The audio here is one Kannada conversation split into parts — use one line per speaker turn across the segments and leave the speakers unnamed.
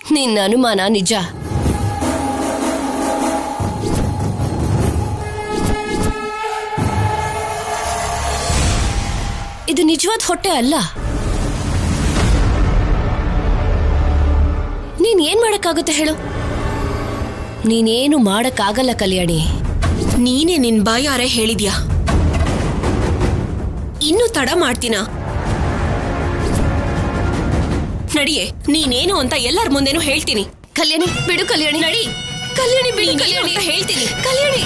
ನಿನ್ನ ಅನುಮಾನ ನಿಜ. ಇದು ನಿಜವಾದ ಹೊಟ್ಟೆ ಅಲ್ಲ. ನೀನ್ ಏನ್ ಮಾಡಕ್ಕಾಗುತ್ತೆ ಹೇಳು? ನೀನೇನು ಮಾಡಕ್ಕಾಗಲ್ಲ ಕಲ್ಯಾಣಿ.
ನೀನೇ ನಿನ್ ಬಾಯಾರೆ ಹೇಳಿದ್ಯಾ. ಇನ್ನು ತಡ ಮಾಡ್ತೀನ? ನಡಿಯೇ, ನೀನೇನು ಅಂತ ಎಲ್ಲರ ಮುಂದೆನೂ ಹೇಳ್ತೀನಿ.
ಕಲ್ಯಾಣಿ ಬಿಡು ಕಲ್ಯಾಣಿ.
ನಡಿ
ಕಲ್ಯಾಣಿ ಬಿಡು
ನೀನೇನು
ಕಲ್ಯಾಣಿ
ಅಂತ ಹೇಳ್ತೀನಿ.
ಕಲ್ಯಾಣಿ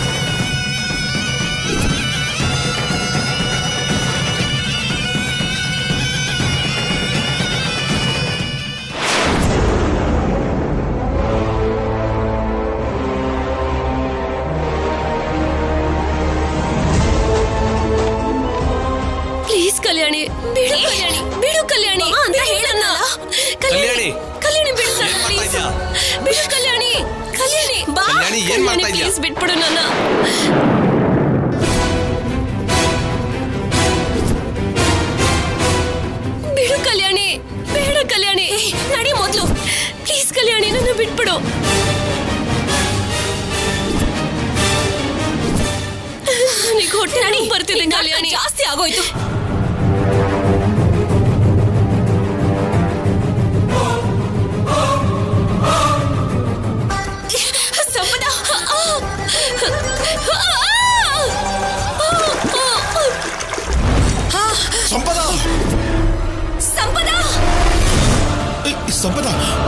ಪ್ಲೀಸ್ ಕಲ್ಯಾಣಿ ಬಿಡು ಕಲ್ಯಾಣಿ ಬಿಡು ಕಲ್ಯಾಣಿ
ಅಂತ ಹೇಳನ್ನ.
ಕಲ್ಯಾಣಿ ಕಲ್ಯಾಣಿ ಬಿಡು ಪ್ಲೀಸ್. ಬಿಡು ಕಲ್ಯಾಣಿ. ಕಲ್ಯಾಣಿ ಬಾ. ಕಲ್ಯಾಣಿ ಪ್ಲೀಸ್ ಬಿಟ್ಬಿಡು ನನ್ನ. ಬಿಡು ಕಲ್ಯಾಣಿ. ಬೇಡ ಕಲ್ಯಾಣಿ.
ನಡಿ ಮೊದ್ಲು.
ಪ್ಲೀಸ್ ಕಲ್ಯಾಣಿ ನನ್ನ ಬಿಟ್ಬಿಡು. ನನಗೆ ಹೊಟ್ಟೆ
ನಡಿ.
ಬರ್ತಿದೆ ಕಲ್ಯಾಣಿ.
ಜಾಸ್ತಿ ಆಗೋಯ್ತು. ಸಂಪದ,
ಸಂಪದ
ಸಂಪದ,
ಸಂಪದ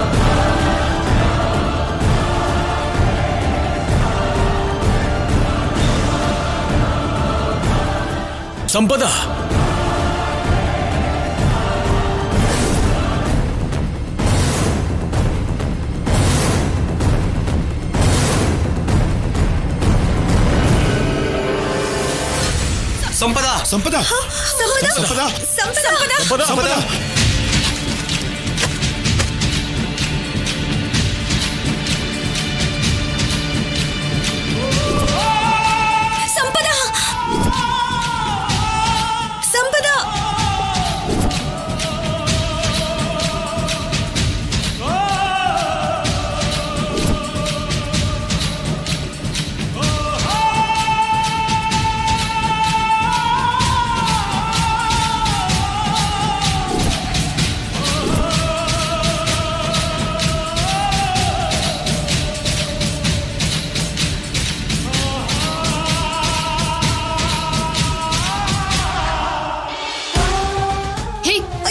ಸಂಪದ
ಸಂಪದ ಸಂಪದ ಸಂಪದ ಸಂಪದ ಸಂಪದ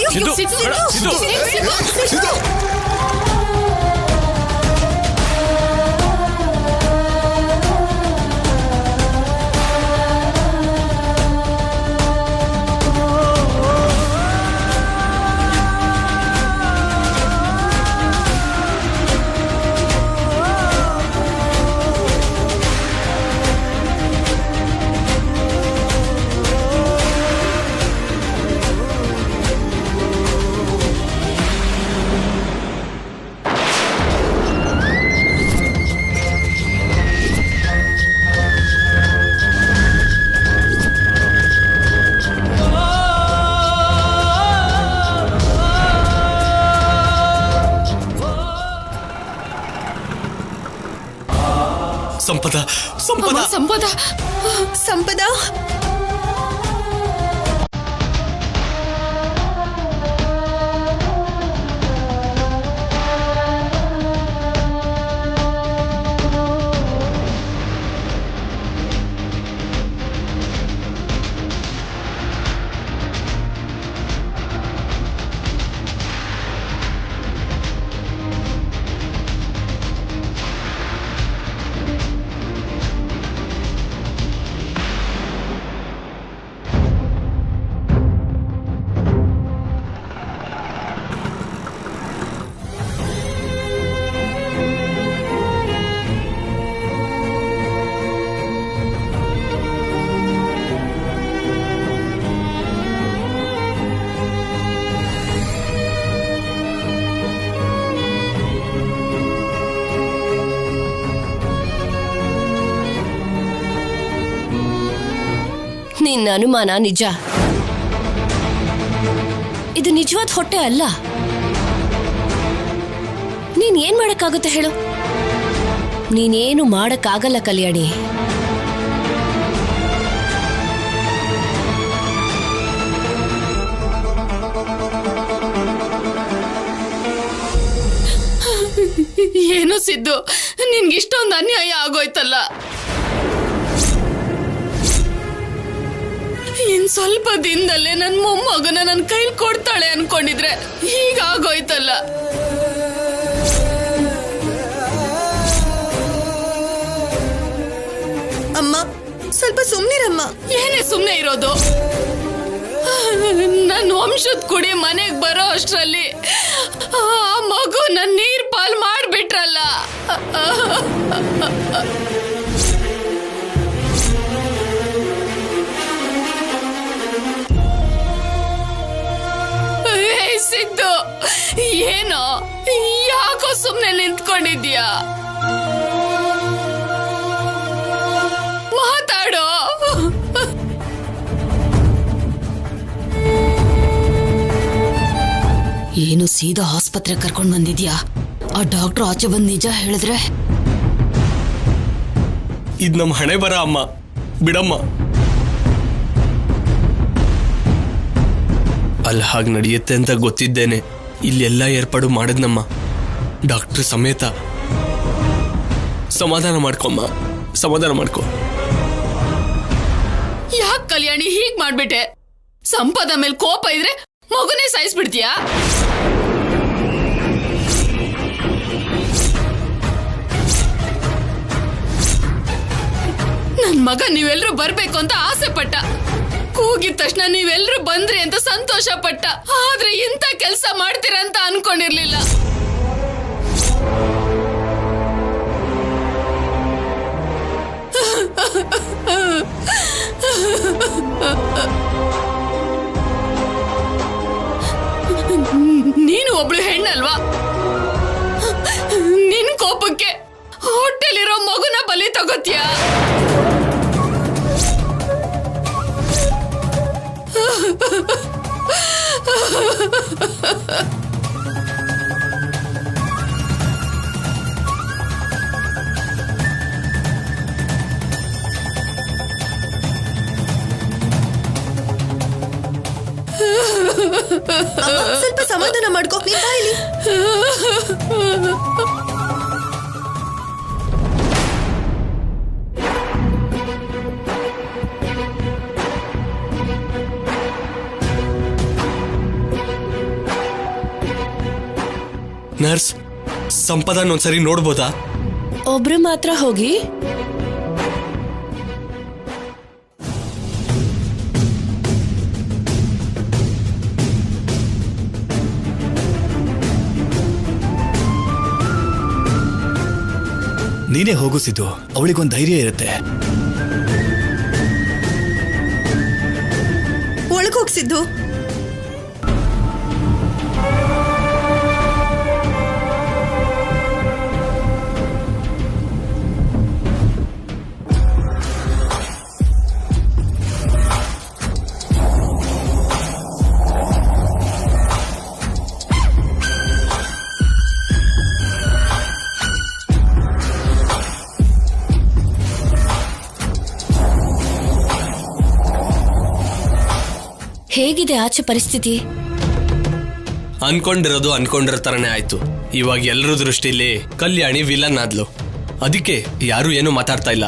ಸಿದ್ದು, ಸಿದ್ದು,
ಸಿದ್ದು
ಸಂಪದ ಸಂಪದ
ಸಂಪದ
ಸಂಪದ.
ನಿನ್ನ ಅನುಮಾನ ನಿಜ. ಇದು ನಿಜವಾದ ಹೊಟ್ಟೆ ಅಲ್ಲ.
ನೀನ್ ಏನ್ ಮಾಡಕ್ಕಾಗುತ್ತೆ ಹೇಳು? ನೀನೇನು ಮಾಡಕ್ಕಾಗಲ್ಲ ಕಲ್ಯಾಣಿ.
ಏನು ಸಿದ್ದು, ನಿನ್ಗಿಷ್ಟೊಂದು ಅನ್ಯಾಯ ಆಗೋಯ್ತಲ್ಲ. ಇನ್ ಸ್ವಲ್ಪ ದಿನದಲ್ಲೇ ನನ್ ಮೊಮ್ಮಗನ ನನ್ ಕೈಲಿ ಕೊಡ್ತಾಳೆ ಅನ್ಕೊಂಡಿದ್ರೆ ಹೀಗಾಗೋಯ್ತಲ್ಲ.
ಅಮ್ಮ ಸ್ವಲ್ಪ ಸುಮ್ನಿರಮ್ಮ.
ಏನೇ ಸುಮ್ನೆ ಇರೋದು? ನನ್ನ ವಂಶದ ಕುಡಿ ಮನೆಗ್ ಬರೋ ಅಷ್ಟ್ರಲ್ಲಿ ಆ ಮಗು ನನ್ ನೀರ್ ಪಾಲ್ ಮಾಡ್ಬಿಟ್ರಲ್ಲ. ಸಿದ್ದು, ಏನೋ ಯಾಕೋ ಸುಮ್ನೆ ನಿಂತ್ಕೊಂಡಿದ್ಯಾ? ಮಾತಾಡೋ.
ಏನು ಸೀದಾ ಆಸ್ಪತ್ರೆ ಕರ್ಕೊಂಡ್ ಬಂದಿದ್ಯಾ? ಆ ಡಾಕ್ಟರ್ ಆಚೆ ಬಂದ್ ನಿಜ ಹೇಳಿದ್ರೆ?
ಇದ್ ನಮ್ ಹಣೆ ಬರ ಅಮ್ಮ, ಬಿಡಮ್ಮ. ಅಲ್ಲಿ ಹಾಗೆ ನಡೆಯುತ್ತೆ ಅಂತ ಗೊತ್ತಿದ್ದೇನೆ ಇಲ್ಲೆಲ್ಲ ಏರ್ಪಾಡು ಮಾಡಿದ್ನಮ್ಮ, ಡಾಕ್ಟರ್ ಸಮೇತ. ಸಮಾಧಾನ ಮಾಡ್ಕೊಮ್ಮ, ಸಮಾಧಾನ ಮಾಡ್ಕೊ.
ಯಾಕೆ ಕಲ್ಯಾಣಿ ಹೀಗ್ ಮಾಡ್ಬಿಟ್ಟೆ? ಸಂಪದ ಮೇಲೆ ಕೋಪ ಇದ್ರೆ ಮಗುನೇ ಸಾಯಿಸ್ಬಿಡ್ತೀಯಾ? ನನ್ ಮಗ ನೀವೆಲ್ರೂ ಬರ್ಬೇಕು ಅಂತ ಆಸೆ ಪಟ್ಟ. ಕೂಗಿದ ತಕ್ಷಣ ನೀವೆಲ್ರೂ ಬಂದ್ರಿ ಅಂತ ಸಂತೋಷ ಪಟ್ಟ. ಆದ್ರೆ ಇಂಥ ಕೆಲ್ಸ ಮಾಡ್ತೀರಂತ ಅನ್ಕೊಂಡಿರ್ಲಿಲ್ಲ. ನೀನು ಒಬ್ಳು ಹೆಣ್ಣಲ್ವಾ? ನಿನ್ ಕೋಪಕ್ಕೆ ಹೊಟ್ಟೆಲಿರೋ ಮಗುನ ಬಲಿ ತಗೋತೀಯಾ?
ಸ್ವಲ್ಪ ಸಮಾಧಾನ ಮಾಡ್ಕೋ. ನೀನ್ ಬಾ ಇಲ್ಲಿ.
ನರ್ಸ್, ಸಂಪದನ್ ಒಂದ್ಸರಿ ನೋಡ್ಬೋದಾ?
ಒಬ್ರು ಮಾತ್ರ ಹೋಗಿ.
ನೀನೇ ಹೋಗು ಸಿದ್ದು, ಅವಳಿಗೊಂದು ಧೈರ್ಯ ಇರುತ್ತೆ.
ಒಳಗೋಗ್ಸಿದ್ದು.
ಹೇಗಿದೆ ಆಚೆ ಪರಿಸ್ಥಿತಿ?
ಅನ್ಕೊಂಡಿರೋ ತರನೇ ಆಯ್ತು. ಇವಾಗ ಎಲ್ರ ದೃಷ್ಟಿಲಿ ಕಲ್ಯಾಣಿ ವಿಲನ್ ಆದ್ಲು. ಅದಕ್ಕೆ ಯಾರು ಏನು ಮಾತಾಡ್ತಾ ಇಲ್ಲ.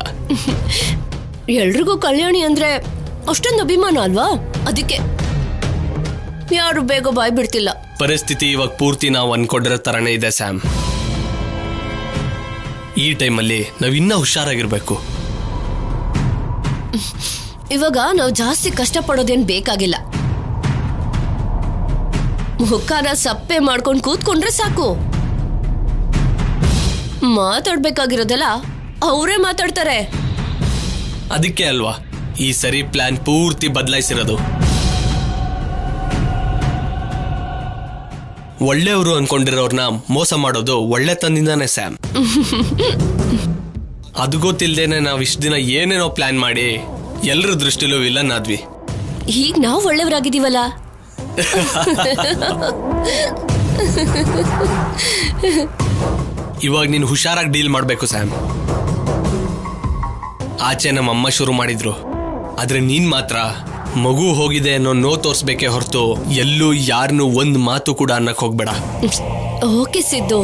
ಎಲ್ರಿಗೂ ಕಲ್ಯಾಣಿ ಅಂದ್ರೆ ಅಷ್ಟೊಂದು ಅಭಿಮಾನ ಅಲ್ವಾ? ಅದಕ್ಕೆ ಯಾರು ಬೇಗ ಬಾಯ್ ಬಿಡ್ತಿಲ್ಲ.
ಪರಿಸ್ಥಿತಿ ಇವಾಗ ಪೂರ್ತಿ ನಾವು ಅನ್ಕೊಂಡಿರೋ ತರನೇ ಇದೆ ಸ್ಯಾಮ್. ಈ ಟೈಮಲ್ಲಿ ನಾವಿನ್ನ ಹುಷಾರಾಗಿರ್ಬೇಕು.
ಇವಾಗ ನಾವು ಜಾಸ್ತಿ ಕಷ್ಟಪಡೋದೇನ್ ಬೇಕಾಗಿಲ್ಲ. ಮುಖಾನ ಸಪ್ಪೆ ಮಾಡ್ಕೊಂಡು ಕೂತ್ಕೊಂಡ್ರೆ ಸಾಕು. ಮಾತಾಡ್ಬೇಕಾಗಿರೋದೆಲ್ಲ ಅವರೇ ಮಾತಾಡ್ತಾರೆ.
ಅದಕ್ಕೆ ಅಲ್ವಾ ಈ ಸರಿ ಪ್ಲಾನ್ ಪೂರ್ತಿ ಬದಲಾಯಿಸಿರೋದು. ಒಳ್ಳೆಯವರು ಅನ್ಕೊಂಡಿರೋರ್ನ ಮೋಸ ಮಾಡೋದು ಒಳ್ಳೆತನದಿಂದಾನೆ ಸ್ಯಾಮ್. ಅದು ಗೊತ್ತಿಲ್ದೇನೆ ನಾವು ಇಷ್ಟು ದಿನ ಏನೇನೋ ಪ್ಲಾನ್ ಮಾಡಿ ಎಲ್ರ ದೃಷ್ಟಿಲೂ ವಿಲನ್ ಆದ್ವಿ.
ಈಗ ನಾವು ಒಳ್ಳೆಯವರಾಗಿದ್ದೀವಲ್ಲ.
ಇವಾಗ ನೀನು ಹುಷಾರಾಗಿ ಡೀಲ್ ಮಾಡಬೇಕು ಸ್ಯಾಮ್. ಆಚೆ ನಮ್ಮಮ್ಮ ಶುರು ಮಾಡಿದ್ರು, ಆದ್ರೆ ನೀನ್ ಮಾತ್ರ ಮಗು ಹೋಗಿದೆ ಅನ್ನೋ ನೋವು ತೋರಿಸ್ಬೇಕೇ ಹೊರತು ಎಲ್ಲೂ ಯಾರನ್ನೂ ಒಂದು ಮಾತು ಕೂಡ ಅನ್ನಕ್ ಹೋಗ್ಬೇಡ.
ಓಕೆ ಸಿದ್ದು.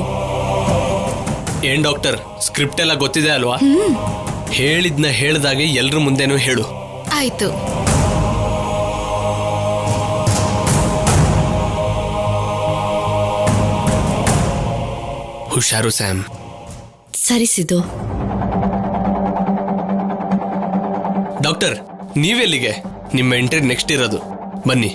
ಏನ್ ಡಾಕ್ಟರ್, ಸ್ಕ್ರಿಪ್ಟ್ ಎಲ್ಲ ಗೊತ್ತಿದೆ ಅಲ್ವಾ? ಹೇಳಿದ್ನ ಹೇಳ್ದಾಗೆ ಎಲ್ರ ಮುಂದೆನೂ ಹೇಳು.
ಆಯ್ತು.
ಹುಷಾರು ಸ್ಯಾಮ್.
ಸರಿ ಸಿದ್ದು.
ಡಾಕ್ಟರ್, ನೀವೆಲ್ಲಿಗೆ? ನಿಮ್ಮ ಎಂಟ್ರಿ ನೆಕ್ಸ್ಟ್ ಇರೋದು, ಬನ್ನಿ.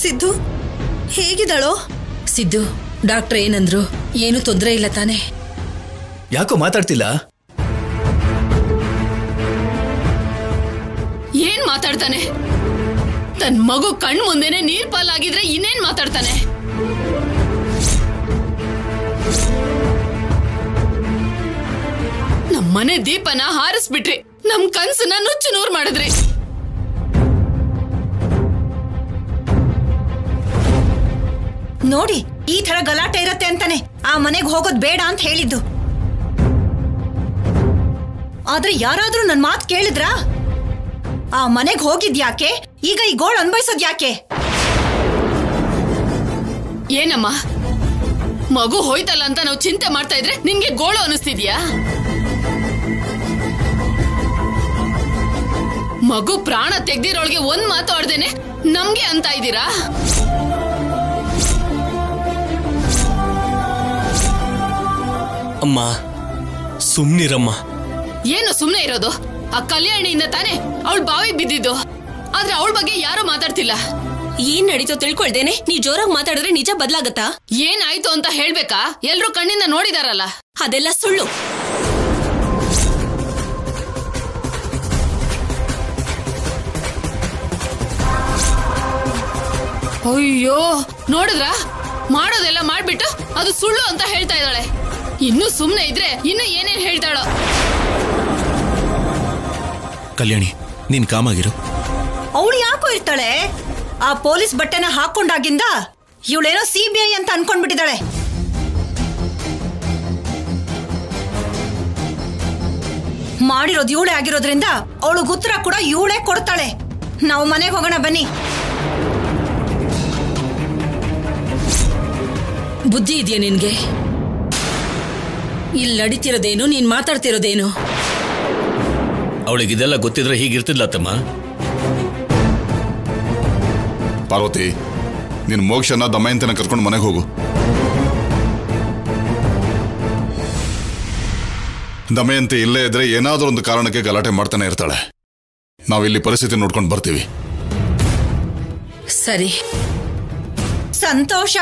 ಸಿದ್ದು ಹೇಗಿದ್ದಾಳೋ?
ಸಿದ್ದು, ಡಾಕ್ಟರ್ ಏನಂದ್ರು? ಏನು ತೊಂದರೆ ಇಲ್ಲ ತಾನೆ?
ಯಾಕೋ ಮಾತಾಡ್ತಿಲ್ಲ?
ಏನ್ ಮಾತಾಡ್ತಾನೆ? ತನ್ ಮಗು ಕಣ್ ಮುಂದೆನೆ ನೀರ್ ಪಾಲಾಗಿದ್ರೆ ಇನ್ನೇನ್ ಮಾತಾಡ್ತಾನೆ? ನಮ್ಮನೆ ದೀಪನ ಹಾರಿಸ್ಬಿಟ್ರಿ, ನಮ್ ಕನ್ಸನ್ನ ನುಚ್ಚು ನೂರ್ ಮಾಡಿದ್ರಿ.
ನೋಡಿ, ಈ ತರ ಗಲಾಟೆ ಇರತ್ತೆ ಅಂತಾನೆ ಆ ಮನೆಗೆ ಹೋಗೋದ್ ಬೇಡ ಅಂತ ಹೇಳಿದ್ದು. ಆದ್ರೆ ಯಾರಾದ್ರೂ ನನ್ ಮಾತು ಕೇಳಿದ್ರಾ? ಆ ಮನೆಗೆ ಹೋಗಿದ್ಯಾಕೆ? ಈಗ ಈ ಗೋಳು ಅನ್ಭವಿಸೋದ್ ಯಾಕೆ?
ಏನಮ್ಮ, ಮಗು ಹೋಯ್ತಲ್ಲ ಅಂತ ನಾವು ಚಿಂತೆ ಮಾಡ್ತಾ ಇದ್ರೆ ನಿನ್ಗೆ ಗೋಳು ಅನಿಸ್ತಿದ್ಯಾ? ಮಗು ಪ್ರಾಣ ತೆಗ್ದಿರೋಳ್ಗೆ ಒಂದ್ ಮಾತು ಆಡ್ದೇನೆ ನಮ್ಗೆ ಅಂತ ಇದ್ದೀರಾ?
ಅಮ್ಮ, ಸುಮ್ನಿರಮ್ಮ.
ಏನು ಸುಮ್ನೆ ಇರೋದು? ಆ ಕಲ್ಯಾಣಿಯಿಂದ ತಾನೆ ಅವಳು ಬಾವಿ ಬಿದ್ದಿದ್ದು, ಆದ್ರೆ ಅವಳ ಬಗ್ಗೆ ಯಾರು ಮಾತಾಡ್ತಿಲ್ಲ.
ಏನ್ ನಡೀತೋ ತಿಳ್ಕೊಳ್ದೇನೆ ನೀವ್ ಜೋರಾಗಿ ಮಾತಾಡಿದ್ರೆ ನಿಜ ಬದ್ಲಾಗತ್ತಾ?
ಏನಾಯ್ತು ಅಂತ ಹೇಳ್ಬೇಕಾ? ಎಲ್ರೂ ಕಣ್ಣಿಂದ ನೋಡಿದಾರಲ್ಲ.
ಅದೆಲ್ಲ ಸುಳ್ಳು.
ಅಯ್ಯೋ, ನೋಡಿದ್ರ? ಮಾಡೋದೆಲ್ಲ ಮಾಡ್ಬಿಟ್ಟು ಅದು ಸುಳ್ಳು ಅಂತ ಹೇಳ್ತಾ ಇದ್ದಾಳೆ. ಇನ್ನು ಸುಮ್ನೆ ಇದ್ರೆ ಇನ್ನು ಏನೇನ್ ಹೇಳ್ತಾಳೋ.
ಕಲ್ಯಾಣಿ, ನೀನ್ ಕಾಮಾಗಿರು.
ಅವಳು ಯಾಕೋ ಇರ್ತಾಳೆ? ಆ ಪೊಲೀಸ್ ಬಟ್ಟೆನ ಹಾಕೊಂಡಾಗಿಂದ ಇವಳೇನೋ CBI ಅಂತ ಅನ್ಕೊಂಡ್ಬಿಟ್ಟಿದ್ದಾಳೆ. ಮಾಡಿರೋದು ಇವಳೇ ಆಗಿರೋದ್ರಿಂದ ಅವಳಿಗೆ ಉತ್ತರ ಕೂಡ ಇವಳೇ ಕೊಡ್ತಾಳೆ. ನಾವು ಮನೆಗೆ ಹೋಗೋಣ ಬನ್ನಿ.
ಬುದ್ಧಿ ಇದೆಯಾ ನಿನ್ಗೆ? ಇಲ್ಲಿ ನಡೀತಿರೋದೇನು, ನೀನ್ ಮಾತಾಡ್ತಿರೋದೇನು?
ಅವಳಿಗೆ ಇದೆಲ್ಲ ಗೊತ್ತಿದ್ರೆ ಹೀಗಿರ್ತಿದ್ಲ ತಮ್ಮ.
ಪಾರ್ವತಿ, ನಿನ್ ಮೋಕ್ಷನ ದಮಯಂತಿನ ಕರ್ಕೊಂಡು ಮನೆಗೆ ಹೋಗು. ದಮಯಂತಿ ಇಲ್ಲೇ ಇದ್ರೆ ಏನಾದ್ರೂ ಒಂದು ಕಾರಣಕ್ಕೆ ಗಲಾಟೆ ಮಾಡ್ತಾನೆ ಇರ್ತಾಳೆ. ನಾವಿಲ್ಲಿ ಪರಿಸ್ಥಿತಿ ನೋಡ್ಕೊಂಡು ಬರ್ತೀವಿ.
ಸರಿ.
ಸಂತೋಷ.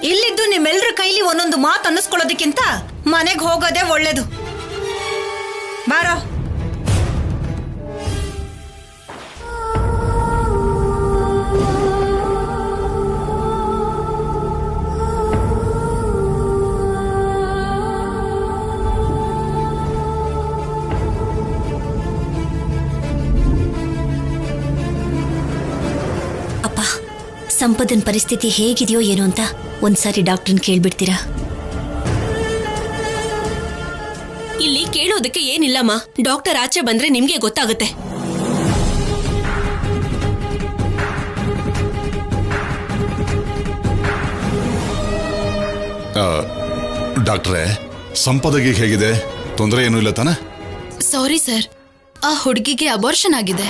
ಇಲ್ಲಿದ್ದು ನಿಮ್ಮೆಲ್ರ ಕೈಲಿ ಒಂದೊಂದು ಮಾತು ಅನ್ನಿಸ್ಕೊಳ್ಳೋದಕ್ಕಿಂತ ಮನೆಗೆ ಹೋಗೋದೇ ಒಳ್ಳೇದು. ಬಾರೋ.
ಅಪ್ಪ, ಸಂಪದನ್ ಪರಿಸ್ಥಿತಿ ಹೇಗಿದೆಯೋ ಏನೋ ಅಂತ ಒಂದ್ಸಾರಿ ಡಾಕ್ಟರ್ನ ಕೇಳ್ಬಿಡ್ತೀರಾ? ಇಲ್ಲಿ ಕೇಳೋದಕ್ಕೆ ಏನಿಲ್ಲಮ್ಮ. ಡಾಕ್ಟರ್ ಆಚೆ ಬಂದ್ರೆ ನಿಮ್ಗೆ ಗೊತ್ತಾಗುತ್ತೆ.
ಡಾಕ್ಟ್ರೇ, ಸಂಪದಗೆ ಹೇಗಿದೆ? ತೊಂದರೆ ಏನೂ ಇಲ್ಲ ತಾನೆ?
ಸಾರಿ ಸರ್, ಆ ಹುಡುಗಿಗೆ ಅಬಾರ್ಷನ್ ಆಗಿದೆ.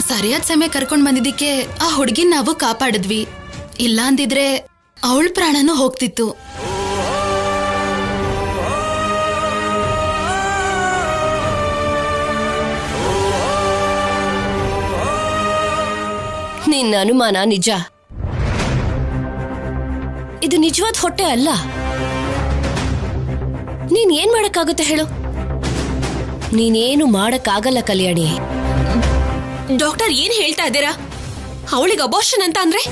ಸರಿಯಾದ ಸಮಯ ಕರ್ಕೊಂಡ್ ಬಂದಿದ್ದಕ್ಕೆ ಆ ಹುಡುಗಿನ ನಾವು ಕಾಪಾಡಿದ್ವಿ. ಇಲ್ಲ ಅಂದಿದ್ರೆ
ಅವಳ ಪ್ರಾಣನೂ ಹೋಗ್ತಿತ್ತು.
ನಿನ್ನ ಅನುಮಾನ ನಿಜ. ಇದು ನಿಜವಾದ ಹೊಟ್ಟೆ ಅಲ್ಲ. ನೀನ್ ಏನ್ ಮಾಡಕ್ಕಾಗುತ್ತೆ ಹೇಳು? ನೀನೇನು ಮಾಡಕ್ಕಾಗಲ್ಲ ಕಲ್ಯಾಣಿ. ಡಾಕ್ಟರ್ ಏನ್ ಹೇಳ್ತಾ ಇದ್ದೀರಾ? ಅವಳಿಗೆ ಅಬೋರ್ಷನ್ ಅಂತ ಅಂದ್ರೆ?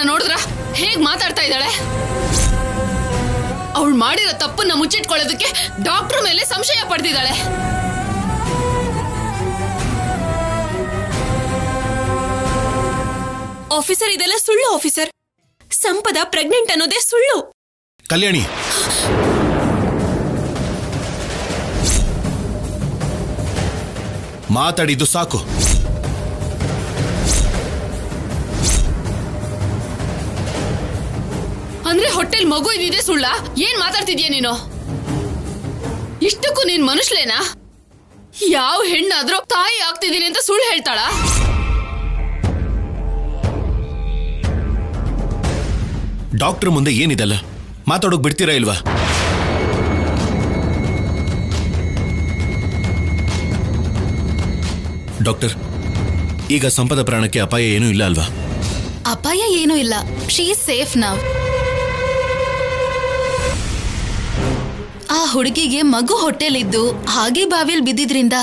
ನೋಡಿದ್ರ ಹೇಗ್ ಮಾತಾಡ್ತಾ ಇದ್ದಾಳೆ? ಅವಳು ಮಾಡಿರೋ ತಪ್ಪನ್ನ ಮುಚ್ಚಿಟ್ಕೊಳ್ಳೋದಕ್ಕೆ ಡಾಕ್ಟರ್ ಮೇಲೆ ಸಂಶಯ ಪಡ್ತಿದ್ದಾಳೆ.
ಆಫೀಸರ್, ಇದೆಲ್ಲ ಸುಳ್ಳು ಆಫೀಸರ್. ಸಂಪದ ಪ್ರೆಗ್ನೆಂಟ್ ಅನ್ನೋದೇ ಸುಳ್ಳು.
ಕಲ್ಯಾಣಿ, ಮಾತಾಡಿದ್ದು ಸಾಕು.
ಅಂದ್ರೆ ಹೊಟ್ಟೆಲ್ ಮಗು ಇದಿದೆ ಸುಳ್ಳ? ಏನ್ ಮಾತಾಡ್ತಿದ್ಯಾ ನೀನು? ಇಷ್ಟಕ್ಕೂ ನೀನ್ ಮನುಷ್ಯಲೇನಾ? ಯಾವ ಹೆಣ್ಣಾದ್ರೂ ತಾಯಿ ಆಗ್ತಿದ್ದೀನಿ ಅಂತ ಸುಳ್ಳು ಹೇಳ್ತಾಳ?
ಡಾಕ್ಟರ್ ಮುಂದೆ ಏನಿದಲ್ಲ, ಮಾತಾಡೋಕ್ ಬಿಡ್ತೀರಾ ಇಲ್ವಾ? ಡಾಕ್ಟರ್, ಈಗ ಸಂಪದ ಪ್ರಾಣಕ್ಕೆ ಅಪಾಯ ಏನೂ ಇಲ್ಲ ಅಲ್ವಾ?
ಅಪಾಯ ಏನೂ ಇಲ್ಲ. ಶಿ ಈಸ್ ಸೇಫ್ ನಾವ್. ಆ ಹುಡುಗಿಗೆ ಮಗು ಹೊಟ್ಟೆಲಿದ್ದು ಹಾಗೆ ಬಾವಿಯಲ್ಲಿ ಬಿದ್ದಿದ್ರಿಂದ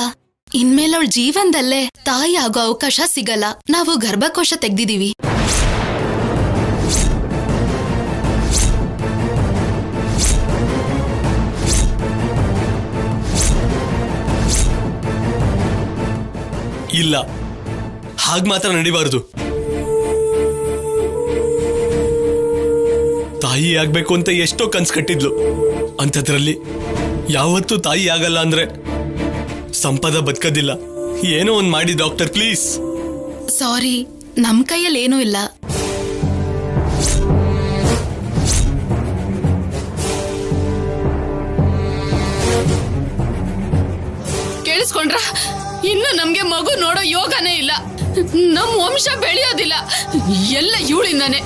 ಇನ್ಮೇಲೆ ಅವಳ ಜೀವನದಲ್ಲೇ ತಾಯಿ ಆಗೋ ಅವಕಾಶ ಸಿಗಲ್ಲ. ನಾವು ಗರ್ಭಕೋಶ ತೆಗ್ದಿದೀವಿ.
ಇಲ್ಲ, ಹಾಗ್ ಮಾತ್ರ ನಡಿಬಾರ್ದು. ತಾಯಿ ಆಗ್ಬೇಕು ಅಂತ ಎಷ್ಟೋ ಕನ್ಸ್ ಕಟ್ಟಿದ್ಲು. ಅಂಥದ್ರಲ್ಲಿ ಯಾವತ್ತೂ ತಾಯಿ ಆಗಲ್ಲ ಅಂದ್ರೆ ಸಂಪದ ಬದುಕೋದಿಲ್ಲ. ಏನೋ ಒಂದ್ ಮಾಡಿ ಡಾಕ್ಟರ್, ಪ್ಲೀಸ್.
ಸಾರಿ, ನಮ್ ಕೈಯಲ್ಲಿ ಏನೂ ಇಲ್ಲ.
ಕೇಳಿಸ್ಕೊಂಡ್ರ? ಇನ್ನು ನಮ್ಗೆ ಮಗು ನೋಡೋ ಯೋಗನೇ ಇಲ್ಲ. ನಮ್ ವಂಶ ಬೆಳೆಯೋದಿಲ್ಲ. ಎಲ್ಲ ಇವಳಿಂದಾನೆ.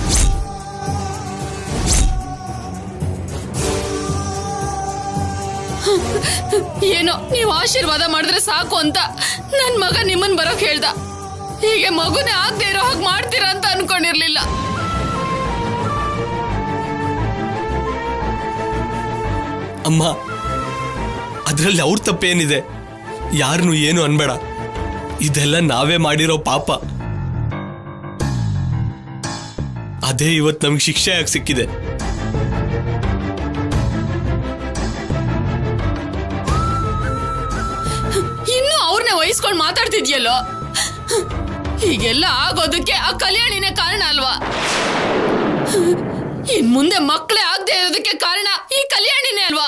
ಏನೋ ನೀವು ಆಶೀರ್ವಾದ ಮಾಡಿದ್ರೆ ಸಾಕು ಅಂತ ನನ್ ಮಗ ನಿಮ್ಮನ್ ಬರೋಕ್ ಹೇಳ್ದ. ಹೀಗೆ ಮಗುನೇ ಆಗದೆ ಇರೋ ಹಾಗೆ ಮಾಡ್ತೀರಾ ಅಂತ ಅನ್ಕೊಂಡಿರ್ಲಿಲ್ಲ.
ಅಮ್ಮ, ಅದ್ರಲ್ಲಿ ಅವ್ರ ತಪ್ಪೇನಿದೆ? ಯಾರನ್ನು ಏನು ಅನ್ಬೇಡ. ಇದೆಲ್ಲ ನಾವೇ ಮಾಡಿರೋ ಪಾಪ. ಅದೇ ಇವತ್ತು ನಮ್ಗೆ ಶಿಕ್ಷೆಯಾಗಿ ಸಿಕ್ಕಿದೆ.
ಇನ್ನು ಅವ್ರನ್ನೇ ವಹಿಸ್ಕೊಂಡು ಮಾತಾಡ್ತಿದ್ಯಲ್ಲೋ. ಹೀಗೆಲ್ಲ ಆಗೋದಕ್ಕೆ ಆ ಕಲ್ಯಾಣಿನೇ ಕಾರಣ ಅಲ್ವಾ? ಇನ್ ಮುಂದೆ ಮಕ್ಕಳೇ ಆಗದೆ ಇರೋದಕ್ಕೆ ಕಾರಣ ಈ ಕಲ್ಯಾಣಿನೇ ಅಲ್ವಾ?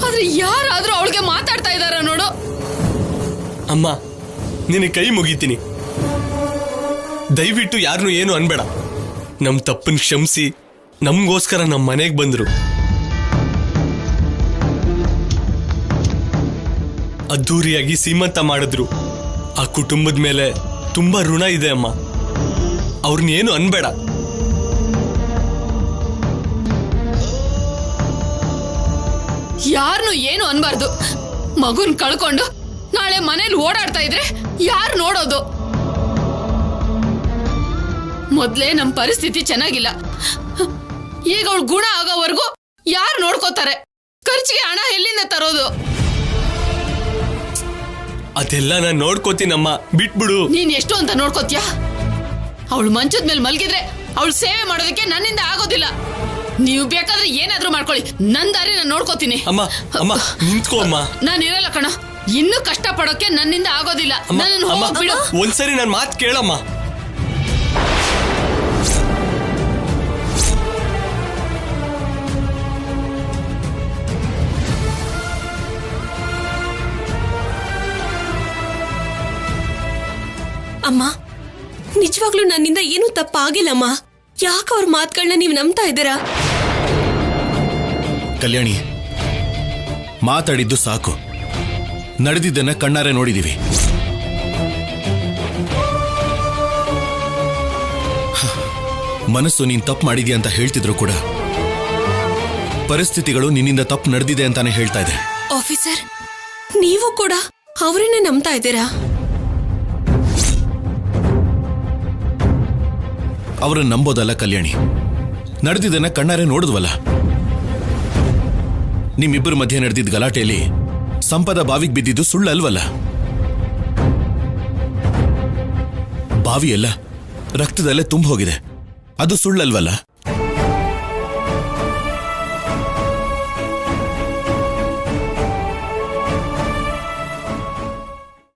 ಆದ್ರೆ ಯಾರಾದ್ರೂ ಅವಳಿಗೆ ಮಾತಾಡ್ತಾ ಇದಾರ ನೋಡು.
ಅಮ್ಮ, ನಿನಗೆ ಕೈ ಮುಗಿತೀನಿ. ದಯವಿಟ್ಟು ಯಾರನ್ನು ಏನು ಅನ್ಬೇಡ. ನಮ್ ತಪ್ಪನ್ ಕ್ಷಮಿಸಿ ನಮ್ಗೋಸ್ಕರ ನಮ್ಮ ಮನೆಗೆ ಬಂದ್ರು. ಅದ್ದೂರಿಯಾಗಿ ಸೀಮಂತ ಮಾಡಿದ್ರು. ಆ ಕುಟುಂಬದ ಮೇಲೆ ತುಂಬಾ ಋಣ ಇದೆ ಅಮ್ಮ. ಅವ್ರನ್ನ ಏನು ಅನ್ಬೇಡ.
ಯಾರನ್ನು ಏನು ಅನ್ಬಾರ್ದು. ಮಗುನ್ ಕಳ್ಕೊಂಡು ನಾಳೆ ಮನೇಲಿ ಓಡಾಡ್ತಾ ಇದ್ರೆ ಯಾರು ನೋಡೋದು? ಮೊದ್ಲೇ ನಮ್ ಪರಿಸ್ಥಿತಿ ಚೆನ್ನಾಗಿಲ್ಲ. ಈಗ ಅವಳು ಗುಣ ಆಗೋವರೆಗೂ ಯಾರು ನೋಡ್ಕೋತಾರೆ? ಖರ್ಚಿಗೆ ಹಣ ಎಲ್ಲಿಂದ ತರೋದು?
ಅದೆಲ್ಲ ನಾನು ನೋಡ್ಕೋತೀನಮ್ಮ, ಬಿಟ್ಬಿಡು.
ನೀನ್ ಎಷ್ಟು ಅಂತ ನೋಡ್ಕೋತೀಯ? ಅವಳು ಮಂಚದ ಮೇಲೆ ಮಲಗಿದ್ರೆ ಅವಳು ಸೇವೆ ಮಾಡೋದಕ್ಕೆ ನನ್ನಿಂದ ಆಗೋದಿಲ್ಲ. ನೀವು ಬೇಕಾದ್ರೆ ಏನಾದ್ರೂ ಮಾಡ್ಕೊಳ್ಳಿ, ನನ್ ದಾರಿ ನಾನು ನೋಡ್ಕೋತೀನಿ.
ಅಮ್ಮ ಅಮ್ಮ ನಿಂತ್ಕೋ ಅಮ್ಮ.
ನಾನು ಇರಲ್ಲ ಕಣ. ಇನ್ನೂ ಕಷ್ಟ ಪಡೋಕೆ ನನ್ನಿಂದ ಆಗೋದಿಲ್ಲ. ನನ್ನ ಬಿಡು.
ಒಂದ್ಸರಿ ನನ್ನ ಮಾತು ಕೇಳಮ್ಮ.
ಅಮ್ಮ, ನಿಜವಾಗ್ಲೂ ನನ್ನಿಂದ ಏನೂ ತಪ್ಪಾಗಿಲ್ಲಮ್ಮ. ಯಾಕೆ ಅವ್ರ ಮಾತುಗಳನ್ನ ನೀವು ನಂಬ್ತಾ ಇದ್ದೀರಾ?
ಕಲ್ಯಾಣಿ, ಮಾತಾಡಿದ್ದು ಸಾಕು. ನಡೆದಿದ್ದನ್ನ ಕಣ್ಣಾರೆ ನೋಡಿದೀವಿ. ಮನಸ್ಸು ನೀನ್ ತಪ್ಪು ಮಾಡಿದ್ಯಾ ಅಂತ ಹೇಳ್ತಿದ್ರು ಕೂಡ ಪರಿಸ್ಥಿತಿಗಳು ನಿನ್ನಿಂದ ತಪ್ಪು ನಡೆದಿದೆ ಅಂತಾನೆ ಹೇಳ್ತಾ ಇದೆ.
ಆಫೀಸರ್, ನೀವು ಕೂಡ ಅವರನ್ನೇ ನಂಬ್ತಾ ಇದ್ದೀರಾ?
ಅವರನ್ನ ನಂಬೋದಲ್ಲ ಕಲ್ಯಾಣಿ, ನಡೆದಿದ್ದನ್ನ ಕಣ್ಣಾರೆ ನೋಡಿದ್ವಲ್ಲ. ನಿಮ್ಮಿಬ್ಬರ ಮಧ್ಯೆ ನಡೆದಿದ್ದ ಗಲಾಟೆಯಲ್ಲಿ ಸಂಪದ ಬಾವಿಗೆ ಬಿದ್ದಿದ್ದು ಸುಳ್ಳಲ್ವಲ್ಲ. ಬಾವಿ ಎಲ್ಲ ರಕ್ತದಲ್ಲೇ ತುಂಬ ಹೋಗಿದೆ, ಅದು ಸುಳ್ಳಲ್ವಲ್ಲ.